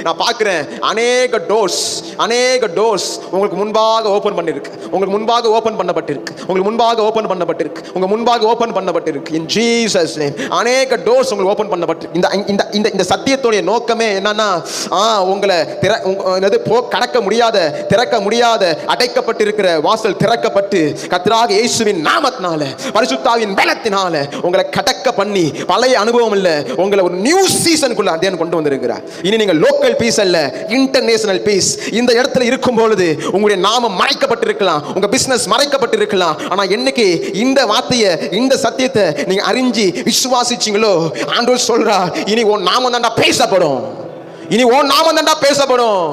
நான் பார்க்கிறேன் அநேக டோர்ஸ் உங்களுக்கு முன்பாக ஓபன் பண்ணிருக்கு, உங்களுக்கு முன்பாக ஓபன் பண்ணப்பட்டிருக்கு, உங்களுக்கு முன்பாக ஓபன் பண்ணப்பட்டிருக்கு, உங்க முன்பாக ஓபன் பண்ணப்பட்டிருக்கு. இன் ஜீசஸ் நேம் அநேக டோர்ஸ் உங்களுக்கு ஓபன் பண்ணப்பட்டிருக்கு. இந்த சத்தியத்துடைய நோக்கமே என்னன்னா, உங்களை கடக்க முடியாத, திறக்க முடியாத, அடைக்கப்பட்டிருக்கிற வாசல் திறக்கப்பட்டு கர்த்தராகிய இயேசுவின் நாமத்தினால, பரிசுத்தாவின் பலத்தினால உங்களை கடக்க பண்ணி, பழைய அனுபவம் இல்ல, உங்களை ஒரு நியூ சீசனுக்குள்ள தேவன் கொண்டு வந்திருக்கிறார். இனி நீங்க லோக்கல் பீஸ் அல்ல, இன்டர்நேஷனல் பீஸ். இந்த இடத்துல இருக்கும் பொழுது உங்களுடைய நாமம் மறைக்கப்பட்டிருக்கலாம், உங்க பிசினஸ் மறைக்கப்பட்டிருக்கலாம். ஆனா என்னைக்கு இந்த வார்த்தையை, இந்த சத்தியத்தை நீங்க அறிஞ்சு விசுவாசிச்சீங்களோ, ஆண்டவர் சொல்றார், இனி உன் நாமம் தான்டா பேசப்படும், இனி உன் நாமம் தான்டா பேசப்படும்.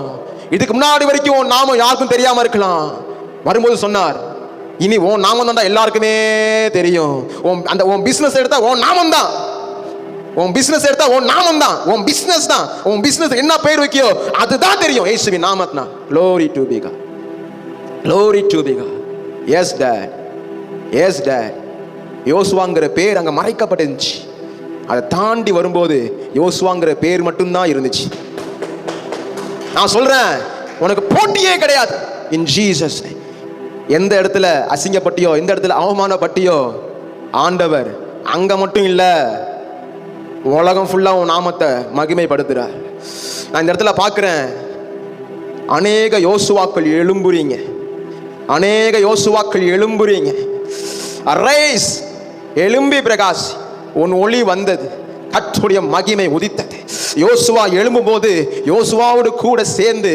இதுக்கு முன்னாடி வரைக்கும் உன் நாமம் யாருக்கும் தெரியாம இருக்கலாம். வரும்போது சொன்னார், இனி உன் நாமம் தான்டா எல்லாருக்குமே தெரியும். உன் பிசினஸ் எடுத்தா உன் நாமம் தான், உன் பிசினஸ் எடுத்தா உன் நாமம் தான், உன் பிசினஸ் தான், உன் பிசினஸ் என்ன பேர் வைக்கியோ அதுதான் தெரியும் இயேசுவின் நாமத்தினா. Glory to be God, glory to be God. Yes dad, yes dad. யோசுவாங்கிற பேர் அங்க மறைக்கப்பட்டிருந்துச்சு. அதை தாண்டி வரும்போது யோசுவாங்கிற பேர் மட்டும்தான் இருந்துச்சு. நான் சொல்றேன், உனக்கு போட்டியே கிடையாது. இன் ஜீசஸ் எந்த இடத்துல அசிங்கப்பட்டியோ, எந்த இடத்துல அவமானப்பட்டியோ, ஆண்டவர் அங்க மட்டும் இல்ல, உலகம் ஃபுல்லா உன் நாமத்தை மகிமைப்படுத்துறார். நான் இந்த இடத்துல பார்க்கிறேன், அநேக யோசுவாக்கள் எழும்புறீங்க, அநேக யோசுவாக்கள் எழும்புறீங்க. அரைஸ், எழும்பி பிரகாஷ், உன் ஒளி வந்தது, கர்த்தருடைய மகிமை உதித்தது. யோசுவா எழும்பும் போது யோசுவாவோடு கூட சேர்ந்து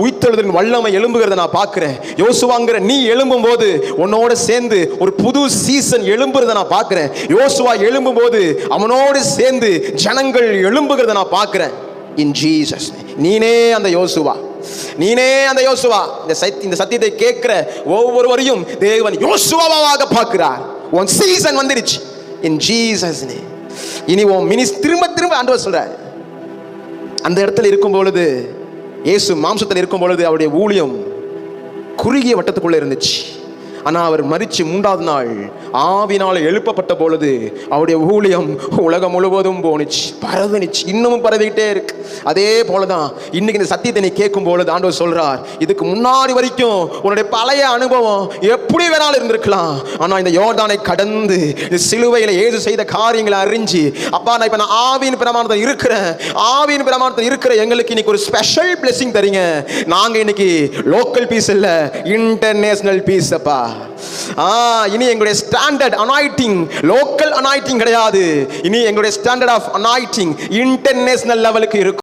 உயிர்த்தெழுதலின் வல்லமை எழும்புகிறத நான் பார்க்கிறேன். யோசுவாங்கிற நீ எழும்பும் போது உன்னோட சேர்ந்து ஒரு புது சீசன் எழும்புறத நான் பார்க்கிறேன். யோசுவா எழும்பும் போது அவனோடு சேர்ந்து ஜனங்கள் எழும்புகிறத நான் பார்க்கிறேன். இன் ஜீசஸ், நீனே அந்த யோசுவா, நீனே அந்த யோசுவா. இந்த சத்தியத்தை கேட்கிற ஒவ்வொருவரையும் தேவன் யோசுவாவாக பார்க்கிறார். உன் சீசன் வந்துருச்சு. In Jesus name. இனி உன் திரும்ப ஆண்டவர் சொல்றார், அந்த இடத்துல இருக்கும் பொழுது, இயேசு மாம்சத்தில் இருக்கும் பொழுது அவருடைய ஊழியம் குறுகிய வட்டத்துக்குள்ள இருந்துச்சு. ஆனா அவர் மரிச்சு 3வது நாள் ஆவினால் எழுப்பப்பட்ட பொழுது அவருடைய ஊழியம் உலகம் முழுவதும் போனிச்சு, பரவிச்சு, இன்னமும் பரவிக்கிட்டே இருக்கு. அதே போலதான் இன்னைக்கு இந்த சத்தியத்தை நீ கேட்கும் பொழுது ஆண்டவர் சொல்றார், இதுக்கு முன்னாடி வரைக்கும் உன்னுடைய பழைய அனுபவம் எப்படி வேணாலும் இருந்திருக்கலாம். ஆனா இந்த யோர்தானை கடந்து சிலுவையில இயேசு செய்த காரியங்களை அறிஞ்சு, அப்பா நான் இப்ப ஆவியின் பிரமாணத்தில் இருக்கிறேன், ஆவியின் பிரமாணத்தில் இருக்கிற எங்களுக்கு இன்னைக்கு ஒரு ஸ்பெஷல் பிளெஸிங் தரீங்க. நாங்க இன்னைக்கு லோக்கல் பீஸ் இல்ல, இன்டர்நேஷனல் பீஸ். அப்பா இனி எங்களுடைய ஸ்டாண்டர்ட் அனாயிட்டிங் லோக்கல் அனாயிட்டிங் கிடையாது. இனி எங்களுடைய ஸ்டாண்டர்ட் ஆஃப் அனாயிட்டிங் இன்டர்நேஷனல் லெவலுக்கு இருக்கும்.